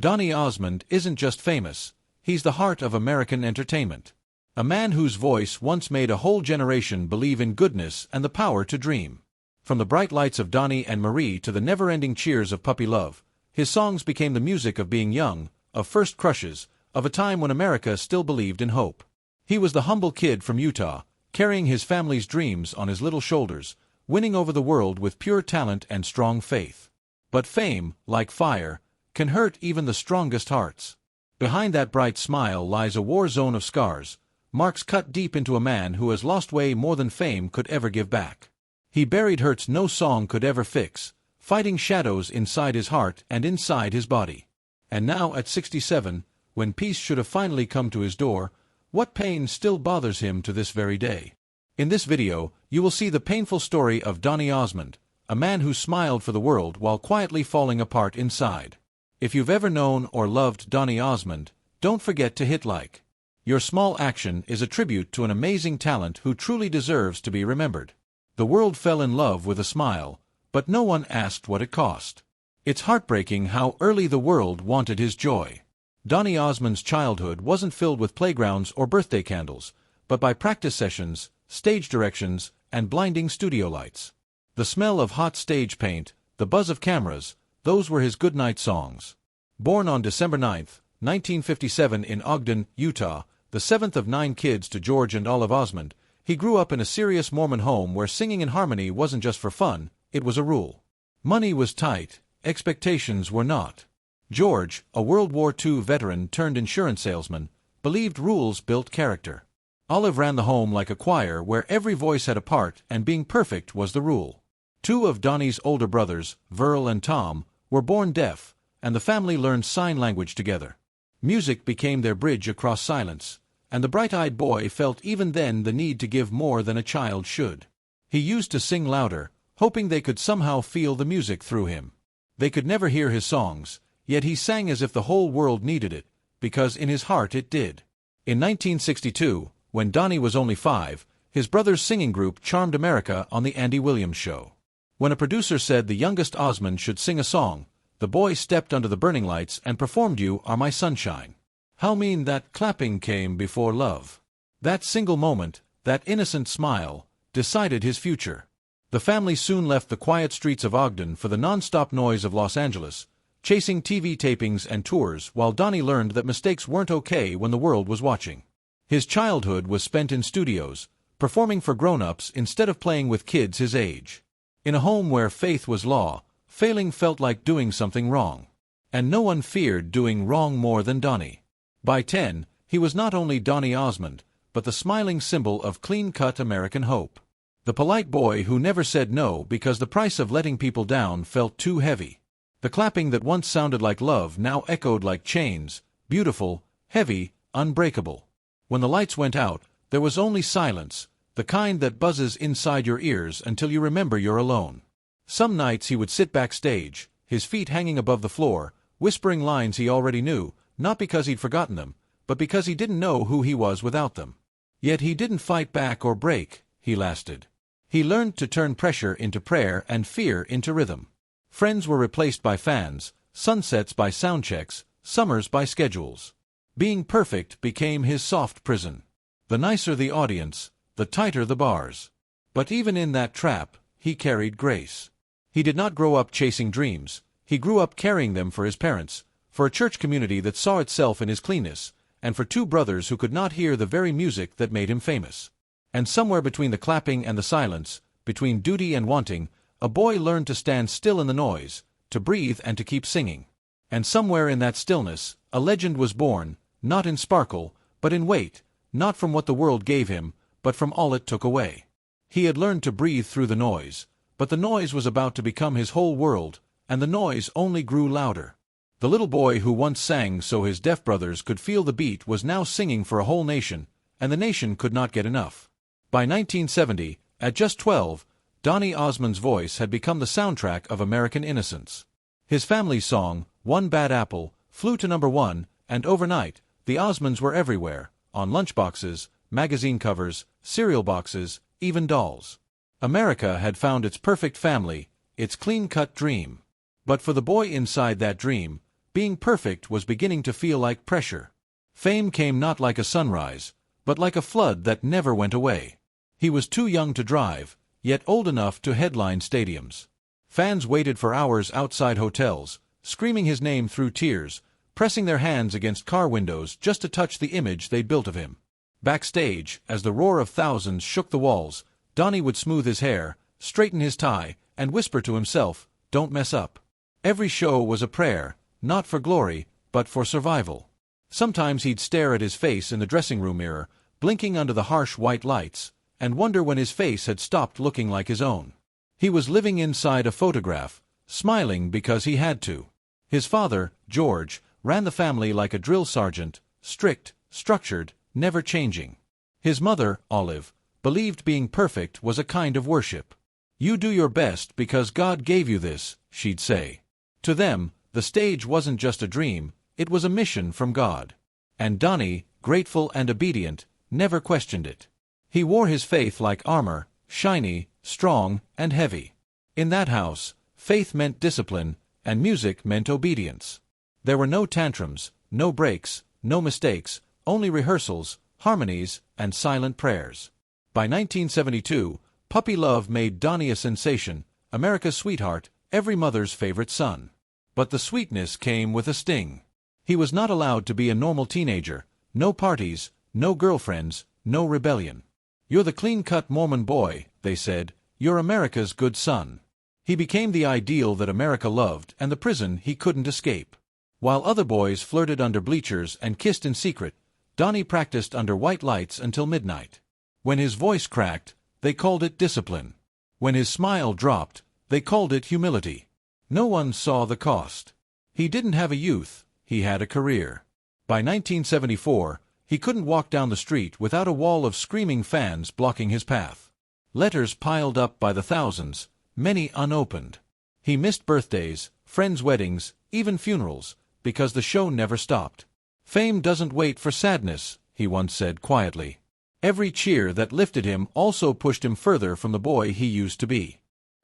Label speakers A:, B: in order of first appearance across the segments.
A: Donny Osmond isn't just famous, he's the heart of American entertainment. A man whose voice once made a whole generation believe in goodness and the power to dream. From the bright lights of Donnie and Marie to the never-ending cheers of puppy love, his songs became the music of being young, of first crushes, of a time when America still believed in hope. He was the humble kid from Utah, carrying his family's dreams on his little shoulders, winning over the world with pure talent and strong faith. But fame, like fire, can hurt even the strongest hearts. Behind that bright smile lies a war zone of scars, marks cut deep into a man who has lost way more than fame could ever give back. He buried hurts no song could ever fix, fighting shadows inside his heart and inside his body. And now at 67, when peace should have finally come to his door, what pain still bothers him to this very day? In this video, you will see the painful story of Donny Osmond, a man who smiled for the world while quietly falling apart inside. If you've ever known or loved Donny Osmond, don't forget to hit like. Your small action is a tribute to an amazing talent who truly deserves to be remembered. The world fell in love with a smile, but no one asked what it cost. It's heartbreaking how early the world wanted his joy. Donny Osmond's childhood wasn't filled with playgrounds or birthday candles, but by practice sessions, stage directions, and blinding studio lights. The smell of hot stage paint, the buzz of cameras, those were his goodnight songs. Born on December 9, 1957 in Ogden, Utah, the seventh of 9 kids to George and Olive Osmond, he grew up in a serious Mormon home where singing in harmony wasn't just for fun, it was a rule. Money was tight, expectations were not. George, a World War II veteran turned insurance salesman, believed rules built character. Olive ran the home like a choir where every voice had a part and being perfect was the rule. 2 of Donny's older brothers, Verl and Tom, were born deaf, and the family learned sign language together. Music became their bridge across silence, and the bright-eyed boy felt even then the need to give more than a child should. He used to sing louder, hoping they could somehow feel the music through him. They could never hear his songs, yet he sang as if the whole world needed it, because in his heart it did. In 1962, when Donny was only 5, his brother's singing group charmed America on The Andy Williams Show. When a producer said the youngest Osmond should sing a song, the boy stepped under the burning lights and performed You Are My Sunshine. How mean that clapping came before love. That single moment, that innocent smile, decided his future. The family soon left the quiet streets of Ogden for the non-stop noise of Los Angeles, chasing TV tapings and tours while Donny learned that mistakes weren't okay when the world was watching. His childhood was spent in studios, performing for grown-ups instead of playing with kids his age. In a home where faith was law, failing felt like doing something wrong. And no one feared doing wrong more than Donny. By 10, he was not only Donny Osmond, but the smiling symbol of clean-cut American hope. The polite boy who never said no because the price of letting people down felt too heavy. The clapping that once sounded like love now echoed like chains, beautiful, heavy, unbreakable. When the lights went out, there was only silence, the kind that buzzes inside your ears until you remember you're alone. Some nights he would sit backstage, his feet hanging above the floor, whispering lines he already knew, not because he'd forgotten them, but because he didn't know who he was without them. Yet he didn't fight back or break, he lasted. He learned to turn pressure into prayer and fear into rhythm. Friends were replaced by fans, sunsets by sound checks, summers by schedules. Being perfect became his soft prison. The nicer the audience, the tighter the bars. But even in that trap, he carried grace. He did not grow up chasing dreams, he grew up carrying them for his parents, for a church community that saw itself in his cleanness, and for 2 brothers who could not hear the very music that made him famous. And somewhere between the clapping and the silence, between duty and wanting, a boy learned to stand still in the noise, to breathe and to keep singing. And somewhere in that stillness, a legend was born, not in sparkle, but in weight, not from what the world gave him, but from all it took away. He had learned to breathe through the noise, but the noise was about to become his whole world, and the noise only grew louder. The little boy who once sang so his deaf brothers could feel the beat was now singing for a whole nation, and the nation could not get enough. By 1970, at just 12, Donny Osmond's voice had become the soundtrack of American innocence. His family's song, One Bad Apple, flew to number 1, and overnight, the Osmonds were everywhere, on lunchboxes, magazine covers, cereal boxes, even dolls. America had found its perfect family, its clean-cut dream. But for the boy inside that dream, being perfect was beginning to feel like pressure. Fame came not like a sunrise, but like a flood that never went away. He was too young to drive, yet old enough to headline stadiums. Fans waited for hours outside hotels, screaming his name through tears, pressing their hands against car windows just to touch the image they'd built of him. Backstage, as the roar of thousands shook the walls, Donny would smooth his hair, straighten his tie, and whisper to himself, "Don't mess up." Every show was a prayer, not for glory, but for survival. Sometimes he'd stare at his face in the dressing room mirror, blinking under the harsh white lights, and wonder when his face had stopped looking like his own. He was living inside a photograph, smiling because he had to. His father, George, ran the family like a drill sergeant, strict, structured, never changing. His mother, Olive, believed being perfect was a kind of worship. "You do your best because God gave you this," she'd say. To them, the stage wasn't just a dream, it was a mission from God. And Donny, grateful and obedient, never questioned it. He wore his faith like armor, shiny, strong, and heavy. In that house, faith meant discipline, and music meant obedience. There were no tantrums, no breaks, no mistakes, only rehearsals, harmonies, and silent prayers. By 1972, puppy love made Donny a sensation, America's sweetheart, every mother's favorite son. But the sweetness came with a sting. He was not allowed to be a normal teenager, no parties, no girlfriends, no rebellion. "You're the clean-cut Mormon boy," they said, "you're America's good son." He became the ideal that America loved and the prison he couldn't escape. While other boys flirted under bleachers and kissed in secret, Donny practiced under white lights until midnight. When his voice cracked, they called it discipline. When his smile dropped, they called it humility. No one saw the cost. He didn't have a youth, he had a career. By 1974, he couldn't walk down the street without a wall of screaming fans blocking his path. Letters piled up by the thousands, many unopened. He missed birthdays, friends' weddings, even funerals, because the show never stopped. "Fame doesn't wait for sadness," he once said quietly. Every cheer that lifted him also pushed him further from the boy he used to be.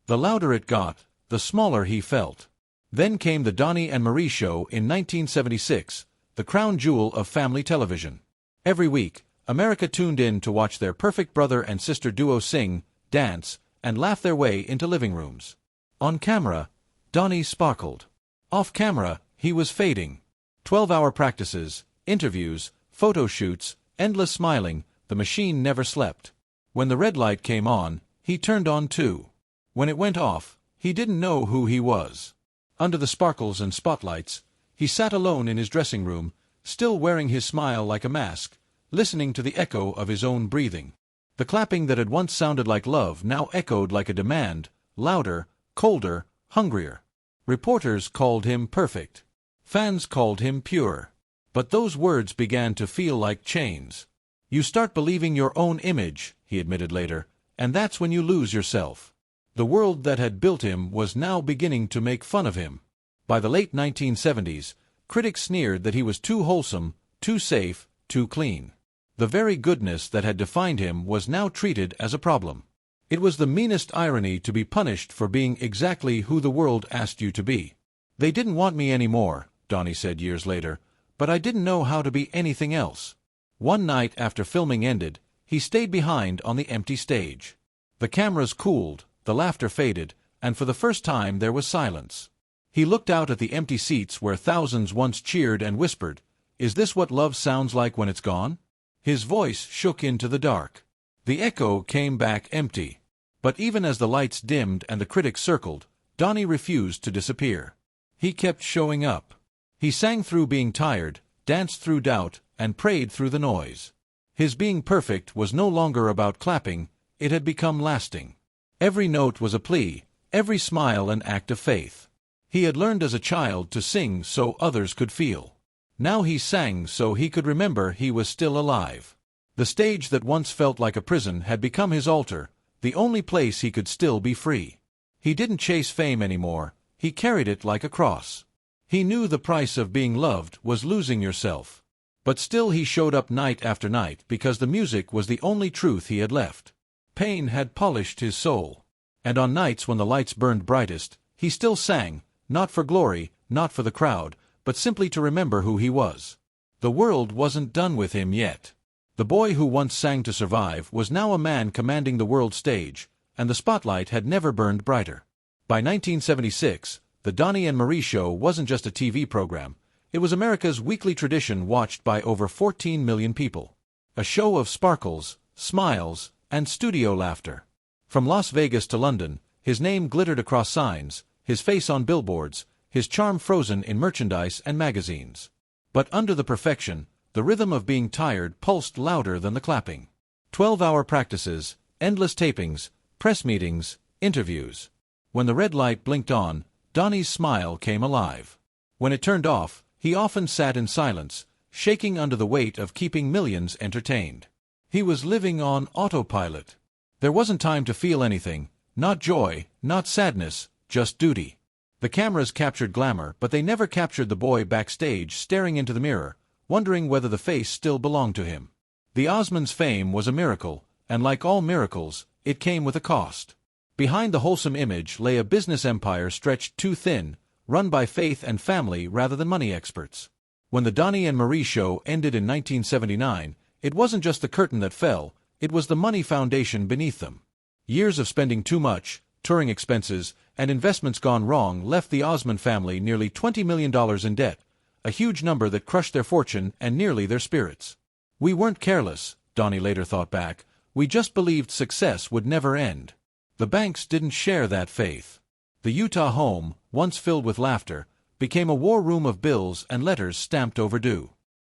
A: The louder it got, the smaller he felt. Then came the Donny and Marie show in 1976, the crown jewel of family television. Every week, America tuned in to watch their perfect brother and sister duo sing, dance, and laugh their way into living rooms. On camera, Donny sparkled. Off camera, he was fading. 12-hour practices, interviews, photo shoots, endless smiling, the machine never slept. When the red light came on, he turned on too. When it went off, he didn't know who he was. Under the sparkles and spotlights, he sat alone in his dressing room, still wearing his smile like a mask, listening to the echo of his own breathing. The clapping that had once sounded like love now echoed like a demand, louder, colder, hungrier. Reporters called him perfect. Fans called him pure. But those words began to feel like chains. "You start believing your own image," he admitted later, "and that's when you lose yourself." The world that had built him was now beginning to make fun of him. By the late 1970s, critics sneered that he was too wholesome, too safe, too clean. The very goodness that had defined him was now treated as a problem. It was the meanest irony to be punished for being exactly who the world asked you to be. "They didn't want me anymore," Donny said years later, "but I didn't know how to be anything else." One night after filming ended, he stayed behind on the empty stage. The cameras cooled, the laughter faded, and for the first time there was silence. He looked out at the empty seats where thousands once cheered and whispered, "Is this what love sounds like when it's gone?" His voice shook into the dark. The echo came back empty. But even as the lights dimmed and the critics circled, Donny refused to disappear. He kept showing up. He sang through being tired, danced through doubt, and prayed through the noise. His being perfect was no longer about clapping, it had become lasting. Every note was a plea, every smile an act of faith. He had learned as a child to sing so others could feel. Now he sang so he could remember he was still alive. The stage that once felt like a prison had become his altar, the only place he could still be free. He didn't chase fame anymore, he carried it like a cross. He knew the price of being loved was losing yourself. But still he showed up night after night because the music was the only truth he had left. Pain had polished his soul. And on nights when the lights burned brightest, he still sang, not for glory, not for the crowd, but simply to remember who he was. The world wasn't done with him yet. The boy who once sang to survive was now a man commanding the world stage, and the spotlight had never burned brighter. By 1976, the Donny and Marie show wasn't just a TV program, it was America's weekly tradition watched by over 14 million people. A show of sparkles, smiles, and studio laughter. From Las Vegas to London, his name glittered across signs, his face on billboards, his charm frozen in merchandise and magazines. But under the perfection, the rhythm of being tired pulsed louder than the clapping. 12-hour practices, endless tapings, press meetings, interviews. When the red light blinked on, Donnie's smile came alive. When it turned off, he often sat in silence, shaking under the weight of keeping millions entertained. He was living on autopilot. There wasn't time to feel anything, not joy, not sadness, just duty. The cameras captured glamour, but they never captured the boy backstage staring into the mirror, wondering whether the face still belonged to him. The Osmond's fame was a miracle, and like all miracles, it came with a cost. Behind the wholesome image lay a business empire stretched too thin, run by faith and family rather than money experts. When the Donny and Marie show ended in 1979, it wasn't just the curtain that fell, it was the money foundation beneath them. Years of spending too much, touring expenses, and investments gone wrong left the Osmond family nearly $20 million in debt, a huge number that crushed their fortune and nearly their spirits. "We weren't careless," Donny later thought back, "we just believed success would never end." The banks didn't share that faith. The Utah home, once filled with laughter, became a war room of bills and letters stamped overdue.